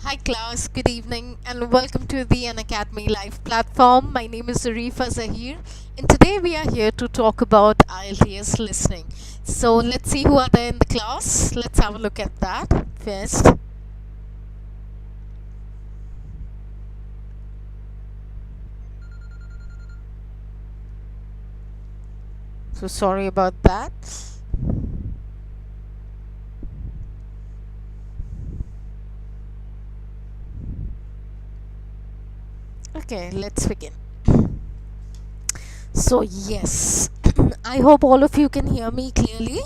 Hi class, good evening and welcome to the Unacademy live platform. My name is Arifa Zahir and today we are here to talk about IELTS listening. So let's see who are there in the class. Let's have a look at that first. So sorry about that. Okay, let's begin. So yes, I hope all of you can hear me clearly.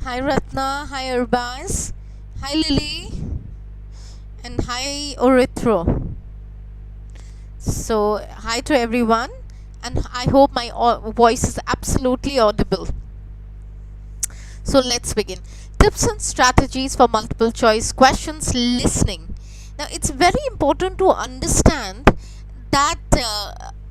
Hi Ratna, hi Arbaz, hi Lily, and hi Orithro. So hi to everyone, and I hope my voice is absolutely audible. So let's begin. Tips and strategies for multiple choice questions listening. Now it's very important to understand that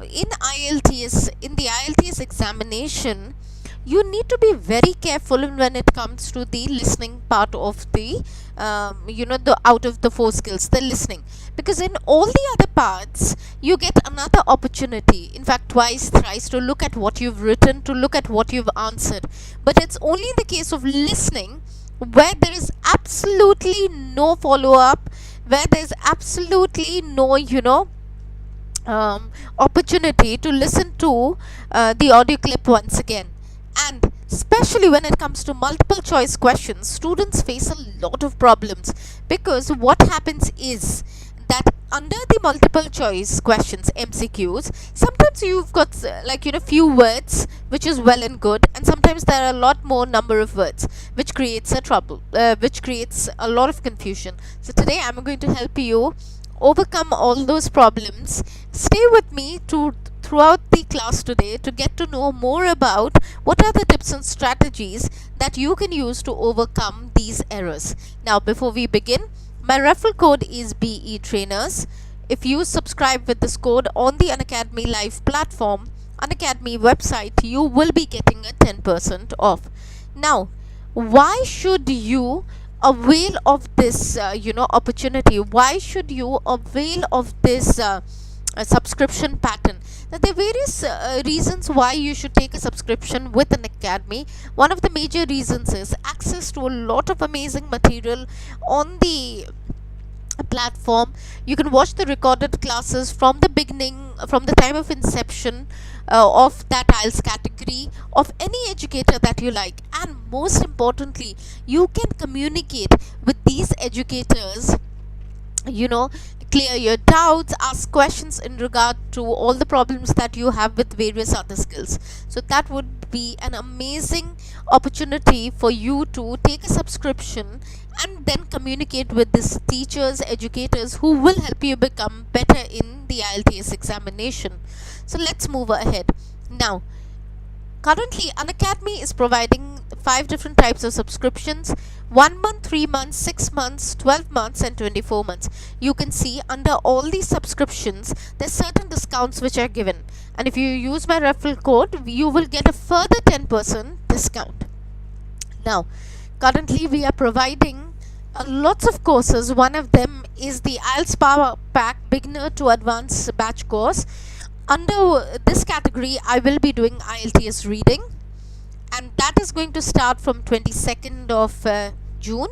in the IELTS examination, you need to be very careful when it comes to the listening part of the the out of the four skills, the listening, because in all the other parts you get another opportunity, in fact twice thrice, to look at what you've written, to look at what you've answered. But it's only in the case of listening where there is absolutely no follow up, where there's absolutely no opportunity to listen to the audio clip once again. And especially when it comes to multiple choice questions, students face a lot of problems, because what happens is that under the multiple choice questions MCQs, sometimes you've got few words, which is well and good, and sometimes there are a lot more number of words, which creates which creates a lot of confusion. So today I'm going to help you overcome all those problems. Stay with me throughout the class today to get to know more about what are the tips and strategies that you can use to overcome these errors. Now, before we begin, my referral code is BE Trainers. If you subscribe with this code on the Unacademy live platform, Unacademy website, you will be getting a 10% off. Now, why should you avail of this opportunity? Why should you avail of this subscription pattern? Now, there are various reasons why you should take a subscription with an academy. One of the major reasons is access to a lot of amazing material on the platform. You can watch the recorded classes from the beginning, from the time of inception of that IELTS category, of any educator that you like, and most importantly, you can communicate with these educators, clear your doubts, ask questions in regard to all the problems that you have with various other skills. So that would be an amazing opportunity for you to take a subscription and then communicate with these teachers, educators, who will help you become better in the IELTS examination. So let's move ahead. Now, currently, Unacademy is providing 5 different types of subscriptions: 1 month, 3 months, 6 months, 12 months, and 24 months. You can see under all these subscriptions, there's certain discounts which are given. And if you use my referral code, you will get a further 10% discount. Now, currently, we are providing lots of courses. One of them is the IELTS Power Pack Beginner to Advanced Batch course. Under this category, I will be doing IELTS reading, and that is going to start from 22nd of June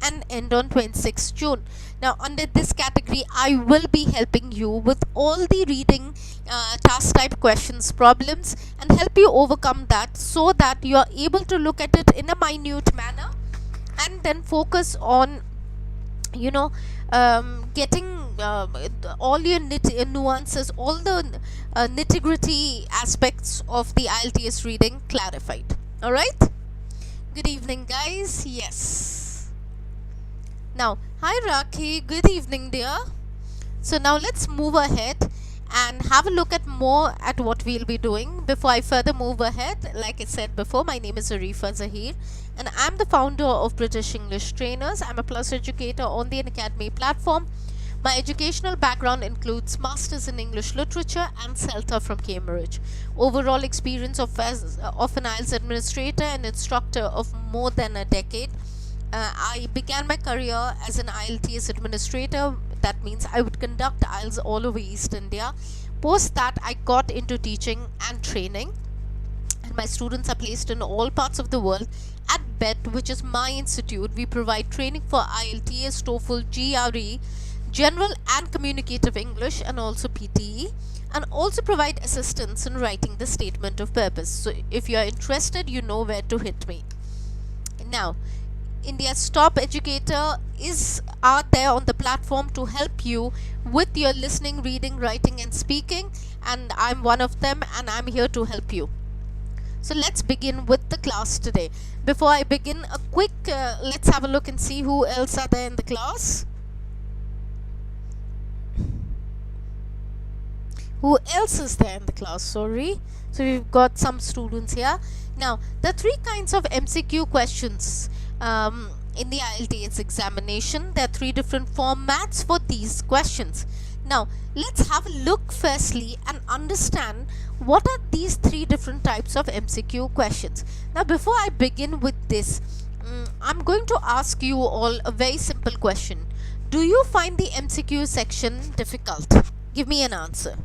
and end on 26th June. Now, under this category, I will be helping you with all the reading task type questions problems and help you overcome that, so that you are able to look at it in a minute manner and then focus on getting all your nuances, all the nitty-gritty aspects of the IELTS reading clarified. Alright? Good evening, guys. Yes. Now, hi Rakhi. Good evening, dear. So now let's move ahead and have a look at more at what we'll be doing. Before I further move ahead, like I said before, my name is Arifa Zahir and I'm the founder of British English Trainers. I'm a plus educator on the Unacademy platform. My educational background includes Masters in English Literature and CELTA from Cambridge. Overall experience of an IELTS administrator and instructor of more than a decade. I began my career as an IELTS administrator. That means I would conduct IELTS all over East India. Post that, I got into teaching and training, and my students are placed in all parts of the world. At BET, which is my institute, we provide training for IELTS, TOEFL, GRE, General and Communicative English, and also PTE, and also provide assistance in writing the statement of purpose. So if you are interested, you know where to hit me. Now, India's top educator are there on the platform to help you with your listening, reading, writing, and speaking, and I'm one of them, and I'm here to help you. So let's begin with the class today. Before I begin, a quick let's have a look and see who else are there in the class. Who else is there in the class? Sorry. So we've got some students here. Now, the three kinds of MCQ questions in the IELTS examination. There are three different formats for these questions. Now, let's have a look firstly and understand what are these three different types of MCQ questions. Now, before I begin with this, I'm going to ask you all a very simple question. Do you find the MCQ section difficult? Give me an answer.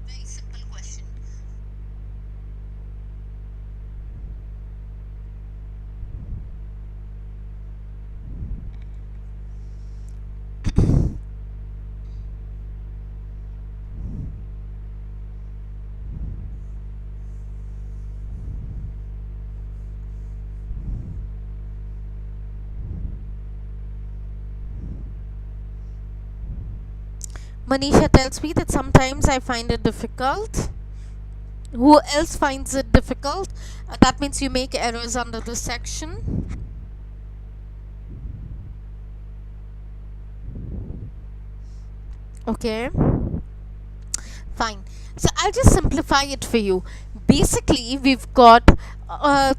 Very simple question. Manisha tells me that sometimes I find it difficult. Who else finds it difficult? That means you make errors under this section. Okay, fine. So I'll just simplify it for you. Basically, we've got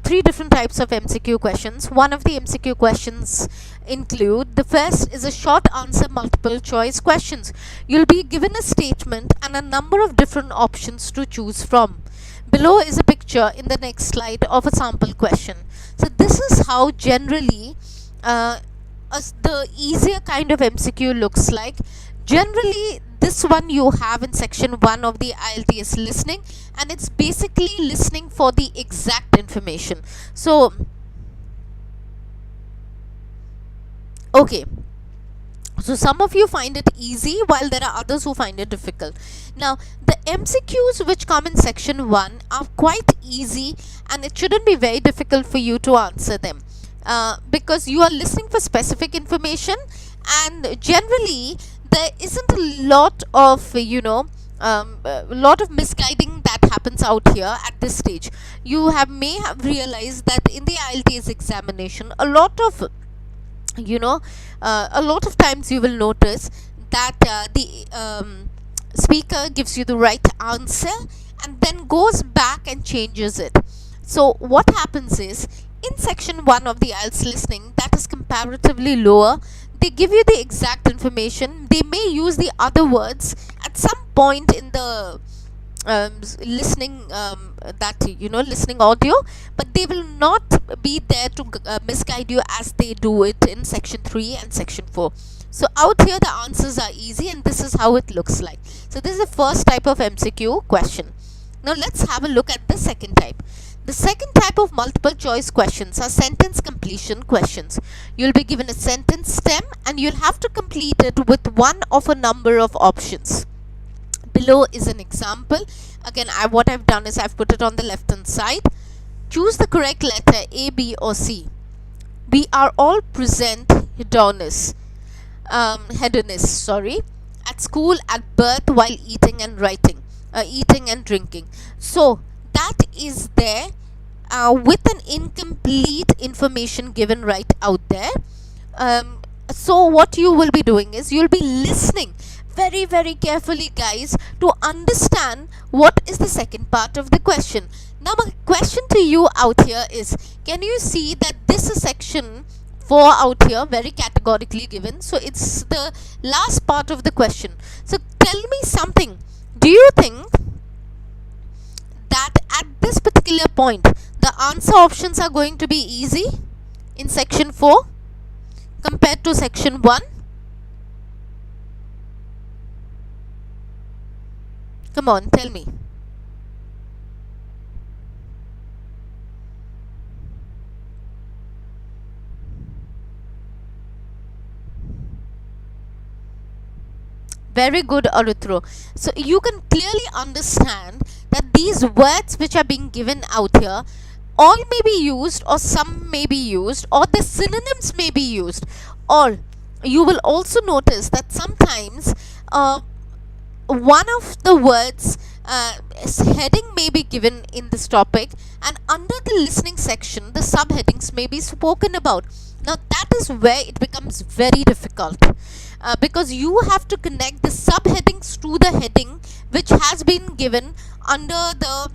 three different types of MCQ questions. One of the MCQ questions include, the first is a short answer multiple choice questions. You'll be given a statement and a number of different options to choose from. Below is a picture in the next slide of a sample question. So this is how generally the easier kind of MCQ looks like. Generally, this one you have in section 1 of the IELTS listening, and it's basically listening for the exact information. So, okay. So some of you find it easy, while there are others who find it difficult. Now, the MCQs which come in section 1 are quite easy, and it shouldn't be very difficult for you to answer them. Because you are listening for specific information, and generally there isn't a lot of misguiding that happens out here at this stage. You may have realized that in the IELTS examination, a lot of times you will notice that the speaker gives you the right answer and then goes back and changes it. So what happens is, in section 1 of the IELTS listening, that is comparatively lower, they give you the exact information. They may use the other words at some point in the listening listening audio, but they will not be there to misguide you as they do it in section 3 and section 4. So out here the answers are easy, and this is how it looks like. So this is the first type of MCQ question. Now let's have a look at the second type. The second type of multiple choice questions are sentence completion questions. You'll be given a sentence stem and you'll have to complete it with one of a number of options. Below is an example. Again, what I've done is I've put it on the left hand side. Choose the correct letter A, B or C. We are all present hedonists, at school, at birth, while eating and drinking. So that is there with an incomplete information given right out there. So what you will be doing is you'll be listening very, very carefully, guys, to understand what is the second part of the question. Now my question to you out here is, can you see that this is section 4 out here, very categorically given? So it's the last part of the question. So tell me something. Do you think that at this particular point the answer options are going to be easy in section 4 compared to section 1? Come on, tell me. Very good, Arutro. So you can clearly understand that these words which are being given out here, all may be used or some may be used or the synonyms may be used. Or you will also notice that sometimes one of the words heading may be given in this topic, and under the listening section the subheadings may be spoken about. Now that is where it becomes very difficult, because you have to connect the subheadings to the heading which has been given under the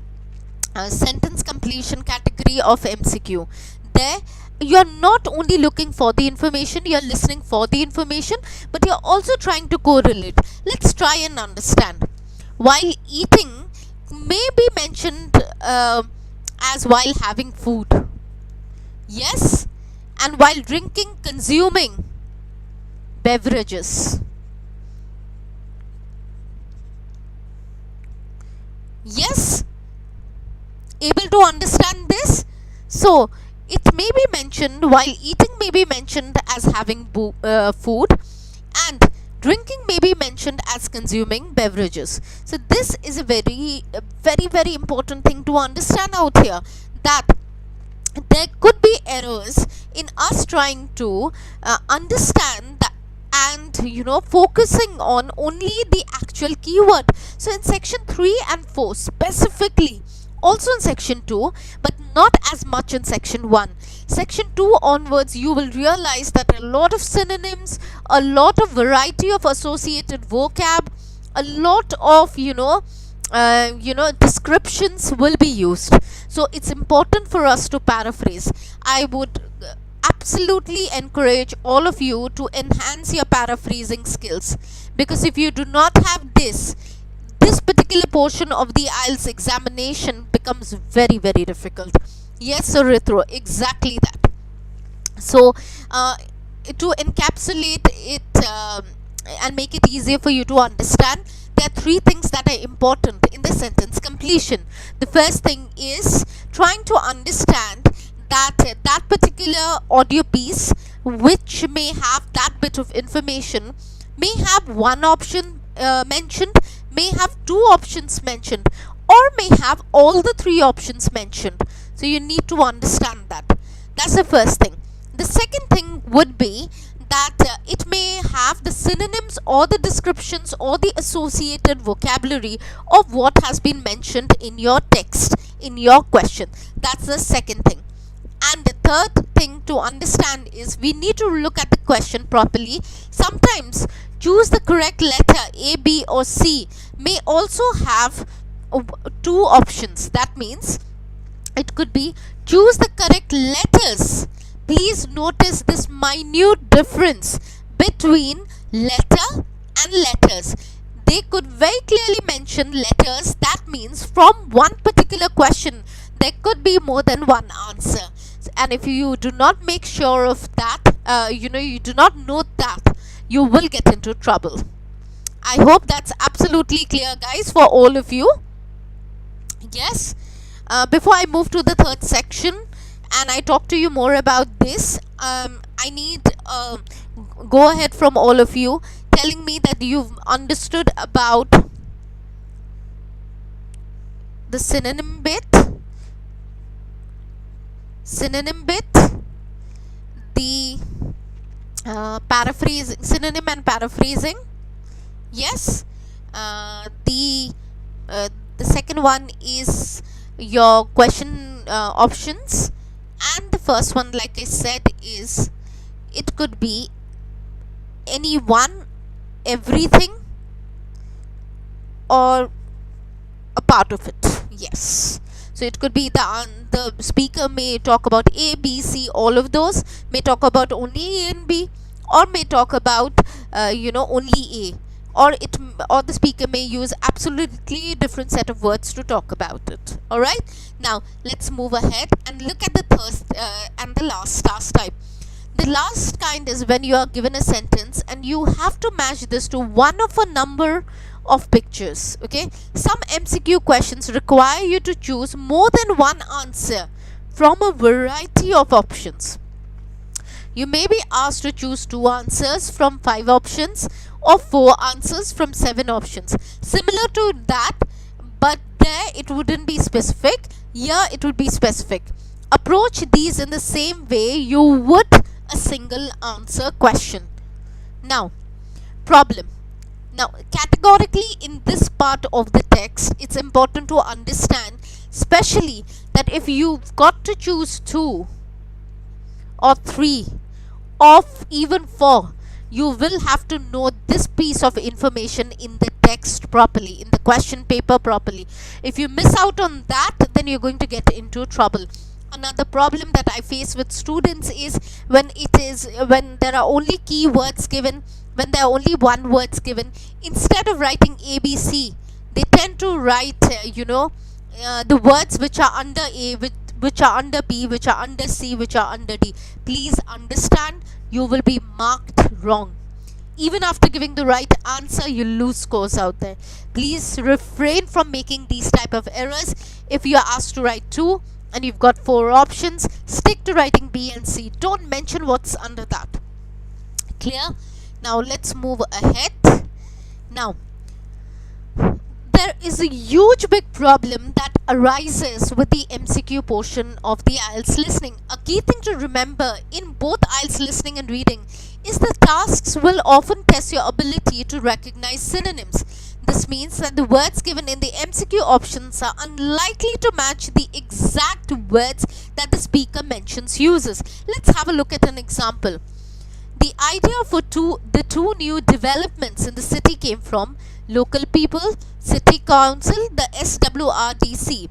sentence completion category of MCQ. There you are not only looking for the information, you are listening for the information, but you are also trying to correlate. Let's try and understand. While eating may be mentioned as while having food. Yes. And while drinking, consuming beverages. Yes. Able to understand this? So it may be mentioned, while eating may be mentioned as having food, and drinking may be mentioned as consuming beverages. So this is a very important thing to understand out here, that there could be errors in us trying to understand that, and focusing on only the actual keyword. So in section 3 and 4 specifically, also in section 2, but not as much in section 1. Section 2 onwards, you will realize that a lot of synonyms, a lot of variety of associated vocab, a lot of descriptions will be used. So it's important for us to paraphrase. I would absolutely encourage all of you to enhance your paraphrasing skills, because if you do not have this particular portion of the IELTS examination becomes very difficult. Yes, Arithro, exactly that. So to encapsulate it and make it easier for you to understand, there are 3 things that are important in the sentence completion. The first thing is trying to understand that particular audio piece which may have that bit of information may have one option mentioned, may have 2 options mentioned, or may have all the 3 options mentioned. So you need to understand that. That's the first thing. The second thing would be that it may have the synonyms or the descriptions or the associated vocabulary of what has been mentioned in your text, in your question. That's the second thing. And the third thing to understand is we need to look at the question properly. Sometimes choose the correct letter A, B or C may also have 2 options. That means it could be choose the correct letters. Please notice this minute difference between letter and letters. They could very clearly mention letters. That means from one particular question there could be more than one answer. And if you do not make sure of that, you do not note that, you will get into trouble. I hope that's absolutely clear, guys, for all of you. Yes. Before I move to the third section and I talk to you more about this, I need go ahead from all of you telling me that you've understood about the synonym bit, the paraphrasing, synonym and paraphrasing. Yes. The second one is your question options, and the first one, like I said, is it could be anyone, everything, or a part of it. Yes. So it could be the speaker may talk about A, B, C, all of those, may talk about only A and B, or may talk about only A, or the speaker may use absolutely different set of words to talk about it. All right, now let's move ahead and look at the third and the last task type. The last kind is when you are given a sentence and you have to match this to one of a number of pictures. Okay, some MCQ questions require you to choose more than one answer from a variety of options. You may be asked to choose 2 answers from 5 options or 4 answers from 7 options. Similar to that, but there it wouldn't be specific. Here it would be specific. Approach these in the same way you would a single answer question. Now, problem. Now, categorically in this part of the text, it's important to understand, especially that if you've got to choose 2 or 3 or even 4, you will have to know this piece of information in the text properly, in the question paper properly. If you miss out on that, then you're going to get into trouble. Another problem that I face with students is when there are only keywords given, when there are only one words given, instead of writing ABC, they tend to write the words which are under A, which are under B, which are under C, which are under D. Please understand, you will be marked wrong. Even after giving the right answer, you lose scores out there. Please refrain from making these type of errors. If you are asked to write 2 and you've got 4 options, stick to writing B and C. Don't mention what's under that. Clear? Now let's move ahead. Now, there is a huge big problem that arises with the MCQ portion of the IELTS listening. A key thing to remember in both IELTS listening and reading is the tasks will often test your ability to recognize synonyms. This means that the words given in the MCQ options are unlikely to match the exact words that the speaker mentions uses. Let's have a look at an example. The idea for the two new developments in the city came from local people, city council, the SWRDC.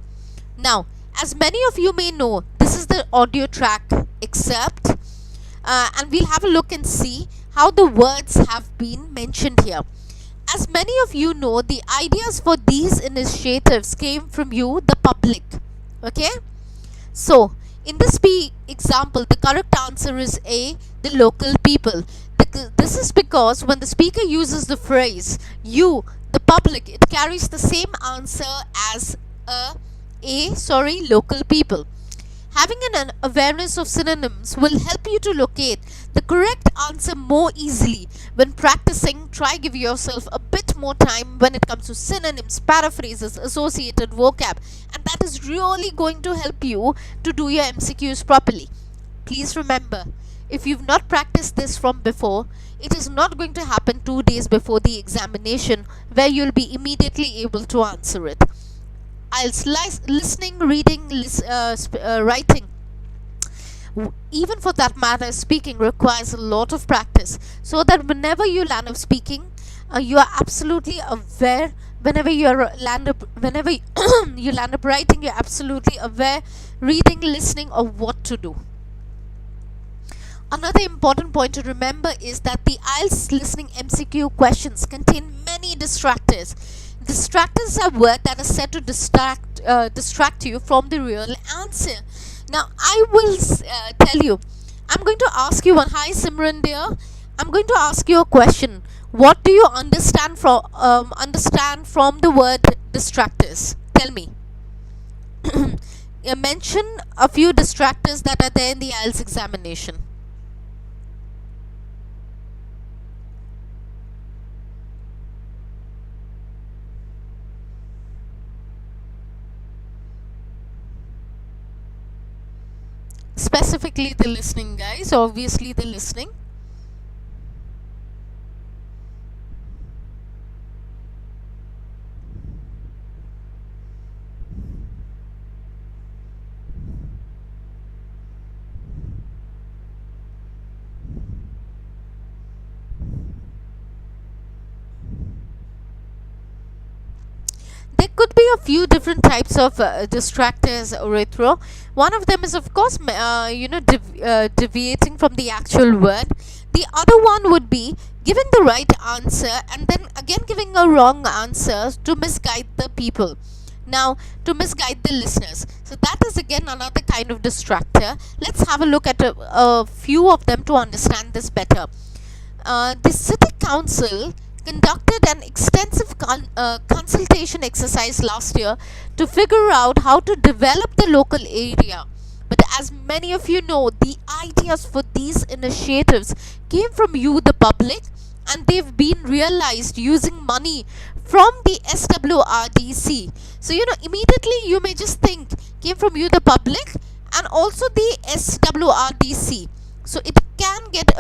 Now, as many of you may know, this is the audio track excerpt, and we'll have a look and see how the words have been mentioned here. As many of you know, the ideas for these initiatives came from you, the public. Okay? So, in this example, the correct answer is A, the local people. This is because when the speaker uses the phrase you, the public, it carries the same answer as local people. Having an awareness of synonyms will help you to locate the correct answer more easily. When practicing, try give yourself a bit more time when it comes to synonyms, paraphrases, associated vocab, and that is really going to help you to do your MCQs properly. Please remember, if you've not practiced this from before, it is not going to happen 2 days before the examination where you'll be immediately able to answer it. IELTS listening, reading, writing, even for that matter speaking, requires a lot of practice, so that whenever you land up speaking, you are absolutely aware. Whenever you land up writing, you're absolutely aware, reading, listening, of what to do. Another important point to remember is that the IELTS listening MCQ questions contain many distractors. Distractors are words that are said to distract you from the real answer. Now, I will tell you, I'm going to ask you one. Hi Simran dear, I'm going to ask you a question. What do you understand from the word distractors? Tell me. Mention a few distractors that are there in the IELTS examination. Specifically the listening, guys. Obviously the listening. There could be a few different types of distractors, Retro. One of them is, of course, deviating from the actual word. The other one would be giving the right answer and then again giving a wrong answer to misguide the people. Now, to misguide the listeners. So that is again another kind of distractor. Let's have a look at a few of them to understand this better. The City Council conducted an extensive consultation exercise last year to figure out how to develop the local area. But as many of you know, the ideas for these initiatives came from you, the public, and they've been realized using money from the SWRDC. So, immediately you may just think came from you, the public, and also the SWRDC. So it can get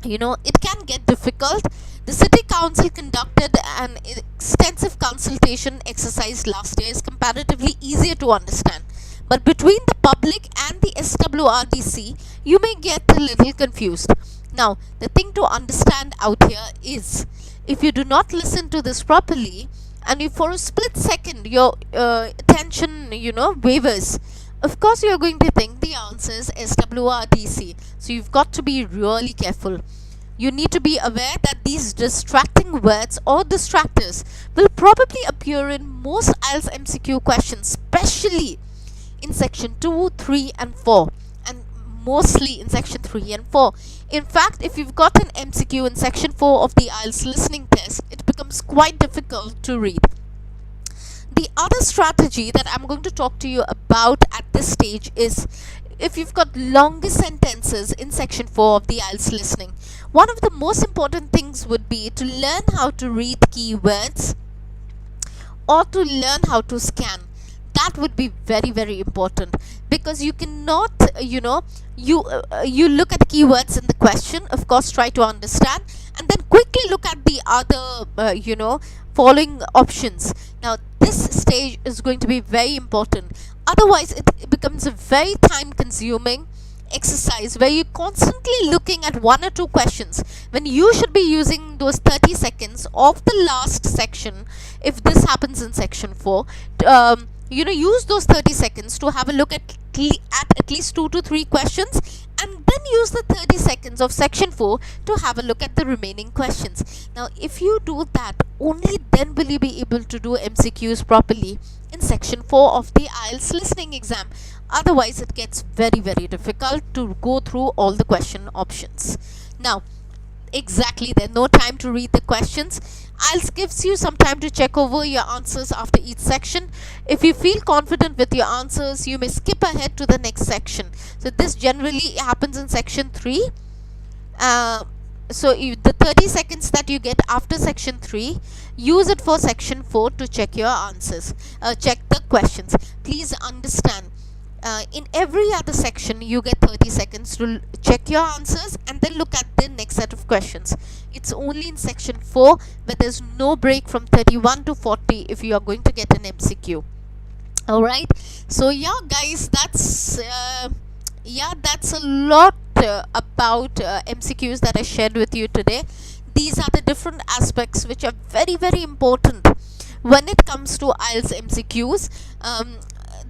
it can get difficult. The City Council conducted an extensive consultation exercise last year is comparatively easier to understand. But between the public and the SWRDC, you may get a little confused. Now, the thing to understand out here is, if you do not listen to this properly, and if for a split second your attention, wavers, of course you're going to think the answer is SWRDC. So you've got to be really careful. You need to be aware that these distracting words or distractors will probably appear in most IELTS MCQ questions, especially in section 2, 3 and 4, and mostly in section 3 and 4. In fact, if you've got an MCQ in section 4 of the IELTS listening test, it becomes quite difficult to read. The other strategy that I'm going to talk to you about at this stage is if you've got longer sentences in section 4 of the IELTS listening. One of the most important things would be to learn how to read keywords or to learn how to scan. That would be very, very important, because you cannot, you look at the keywords in the question, of course try to understand, and then quickly look at the other, following options. Now, this stage is going to be very important. Otherwise, it becomes a very time-consuming exercise where you're constantly looking at one or two questions when you should be using those 30 seconds of the last section. If this happens in section 4, use those 30 seconds to have a look at least 2 to 3 questions, and then use the 30 seconds of section 4 to have a look at the remaining questions. Now, if you do that, only then will you be able to do MCQs properly in section 4 of the IELTS listening exam. Otherwise, it gets very, very difficult to go through all the question options. Now, exactly, there's no time to read the questions. IELTS gives you some time to check over your answers after each section. If you feel confident with your answers, you may skip ahead to the next section. So this generally happens in section 3. So the 30 seconds that you get after section 3, use it for section 4 to check your answers, check the questions. Please understand, in every other section you get 30 seconds to check your answers and then look at the next set of questions. It's only in section 4 where there's no break from 31 to 40 if you are going to get an MCQ. Alright, so yeah guys, that's a lot about MCQs that I shared with you today. These are the different aspects which are very, very important when it comes to IELTS MCQs.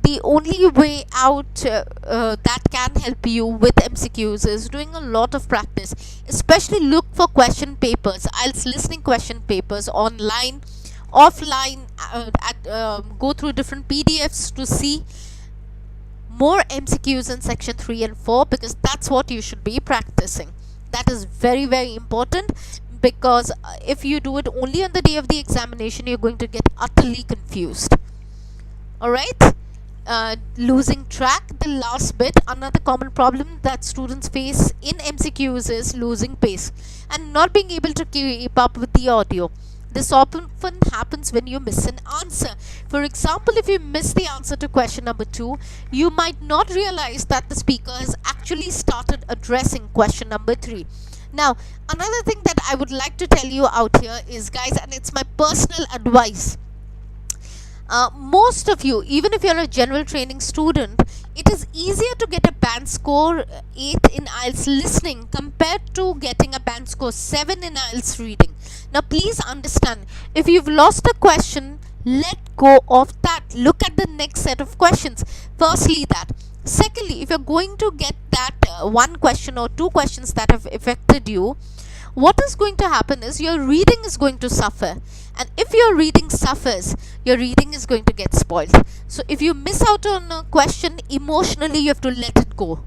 The only way out that can help you with MCQs is doing a lot of practice. Especially look for question papers, IELTS listening question papers online, offline, go through different PDFs to see more MCQs in section 3 and 4, because that's what you should be practicing. That is very, very important, because if you do it only on the day of the examination, you're going to get utterly confused. Alright, losing track, the last bit. Another common problem that students face in MCQs is losing pace and not being able to keep up with the audio. This often happens when you miss an answer. For example, if you miss the answer to question number 2, you might not realize that the speaker has actually started addressing question number 3. Now, another thing that I would like to tell you out here is, guys, and it's my personal advice, most of you, even if you're a general training student, it is easier to get a band score 8 in IELTS listening compared to getting a band score 7 in IELTS reading. Now please understand, if you've lost a question, let go of that. Look at the next set of questions. Firstly that. Secondly, if you're going to get that one question or two questions that have affected you, what is going to happen is your reading is going to suffer. And if your reading suffers, your reading is going to get spoiled. So if you miss out on a question, emotionally you have to let it go.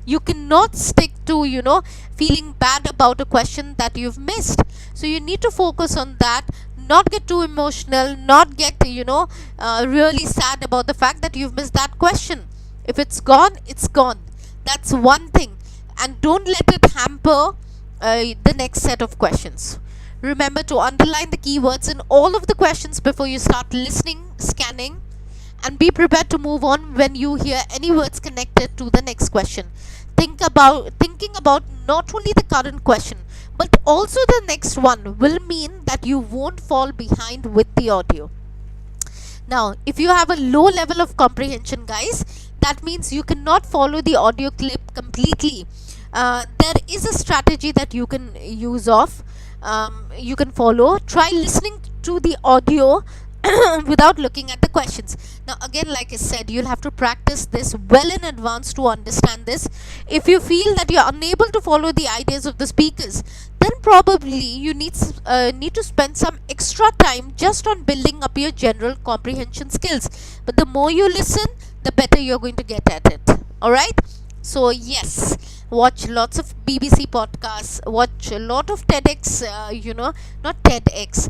You cannot stick to, feeling bad about a question that you've missed. So you need to focus on that, not get too emotional, not get, really sad about the fact that you've missed that question. If it's gone, it's gone. That's one thing. And don't let it hamper the next set of questions. Remember to underline the keywords in all of the questions before you start listening, scanning, and be prepared to move on when you hear any words connected to the next question. Thinking about not only the current question but also the next one will mean that you won't fall behind with the audio. Now, if you have a low level of comprehension, guys, that means you cannot follow the audio clip completely. There is a strategy that you can use you can follow. Try listening to the audio without looking at the questions. Now again, like I said, you'll have to practice this well in advance to understand this. If you feel that you're unable to follow the ideas of the speakers, then probably you need to spend some extra time just on building up your general comprehension skills. But the more you listen, the better you're going to get at it. Alright, so yes, watch lots of BBC podcasts, watch a lot of TEDx, not TEDx,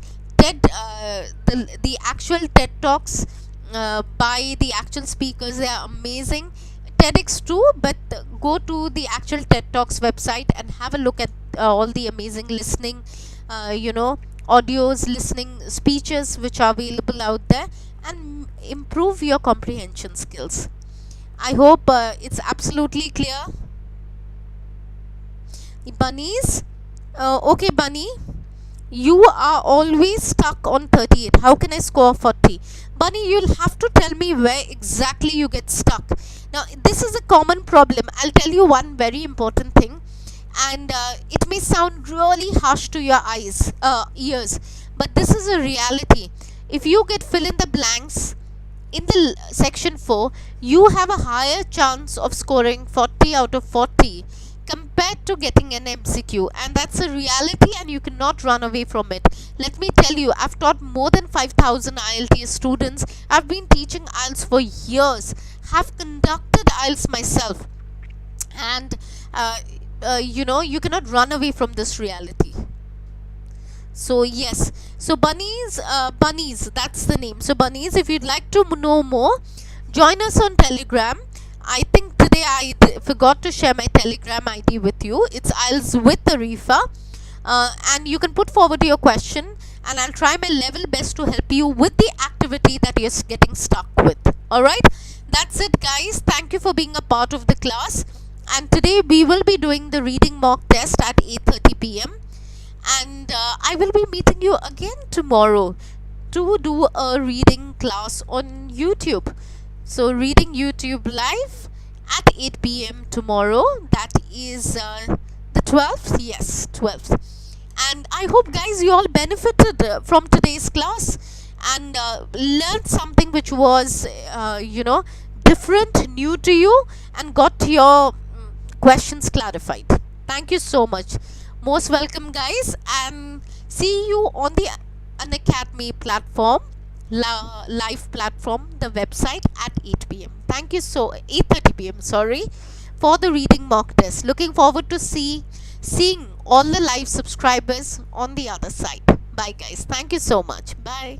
the actual TED Talks by the actual speakers. They are amazing. TEDx too, but go to the actual TED Talks website and have a look at all the amazing listening, audios, listening speeches which are available out there, and improve your comprehension skills. I hope it's absolutely clear. Bunnies? Okay, Bunny. You are always stuck on 38. How can I score 40? Bunny, you'll have to tell me where exactly you get stuck. Now, this is a common problem. I'll tell you one very important thing. And it may sound really harsh to your ears. But this is a reality. If you get fill in the blanks in the section 4, you have a higher chance of scoring 40 out of 40 compared to getting an MCQ, and that's a reality and you cannot run away from it. Let me tell you, I've taught more than 5,000 IELTS students. I've been teaching IELTS for years, have conducted IELTS myself, and you cannot run away from this reality. So yes, so bunnies, that's the name. So bunnies, if you'd like to know more, join us on Telegram. I think today I forgot to share my Telegram ID with you. It's IELTS with Arifa, and you can put forward your question and I'll try my level best to help you with the activity that you're getting stuck with. Alright, that's it guys. Thank you for being a part of the class, and today we will be doing the reading mock test at 8:30 p.m. and I will be meeting you again tomorrow to do a reading class on YouTube. So reading YouTube live at 8 p.m. tomorrow. That is the 12th. Yes, 12th. And I hope guys you all benefited from today's class and learned something which was different, new to you, and got your questions clarified. Thank you so much. Most welcome guys, and see you on the Unacademy platform, live platform, the website at 8 p.m. Thank you 8:30 p.m. sorry, for the reading mock test. Looking forward to seeing all the live subscribers on the other side. Bye guys. Thank you so much. Bye.